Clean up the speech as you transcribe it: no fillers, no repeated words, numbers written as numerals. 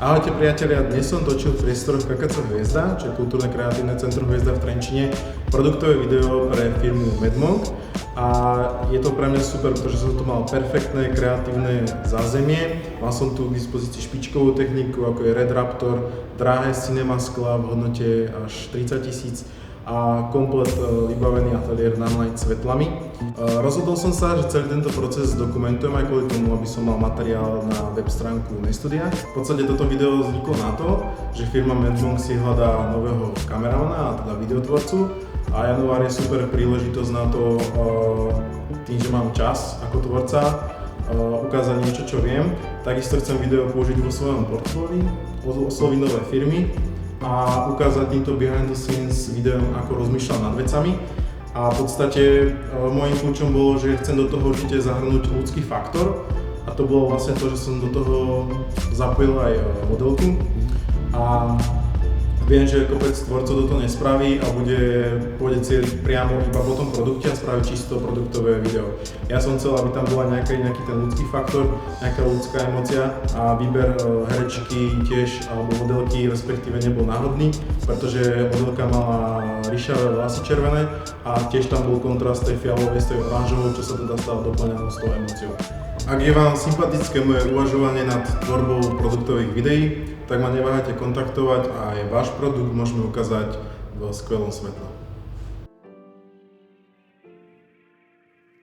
Ahojte priatelia, dnes som točil v priestoroch KKC Hviezda, čo je kultúrne kreatívne centrum Hviezda v Trenčine, produktové video pre firmu Medmonk. A je to pre mňa super, pretože som tu mal perfektné kreatívne zázemie. Mal som tu k dispozícii špičkovú techniku, ako je Red Raptor, drahé cinema skla v hodnote až 30 000 a komplet vybavený ateliér nanlight svetlami. Rozhodol som sa, že celý tento proces dokumentujem aj kvôli tomu, aby som mal materiál na web stránku Nestudia. V podstate toto video vzniklo na to, že firma Medmonk si hľadá nového kameramana, a teda videotvorcu, a január je super príležitosť na to, tým, že mám čas ako tvorca, ukázať niečo, čo viem. Takisto chcem video použiť vo svojom portfóliu, osloviť nové firmy a ukázať týmto behind the scenes videom, ako rozmýšľam nad vecami. A v podstate môjim kľúčom bolo, že chcem do toho určite zahrnúť ľudský faktor, a to bolo vlastne to, že som do toho zapojil aj modelku. A viem, že kopec tvorcov toto nespraví a pôjde cieliť priamo iba po tom produkte a spraviť čisto produktové video. Ja som chcel, aby tam bola nejaký ten ľudský faktor, nejaká ľudská emócia, a výber herečky tiež, alebo modelky respektíve nebol náhodný, pretože modelka mala ryšavé vlasy červené a tiež tam bol kontrast tej fialovej s tej oranžovou, čo sa teda stalo doplňanou s tou emóciou. Ak je vám sympatické moje uvažovanie nad tvorbou produktových videí, tak ma neváhajte kontaktovať a aj váš produkt môžeme ukázať v skvelom svetle.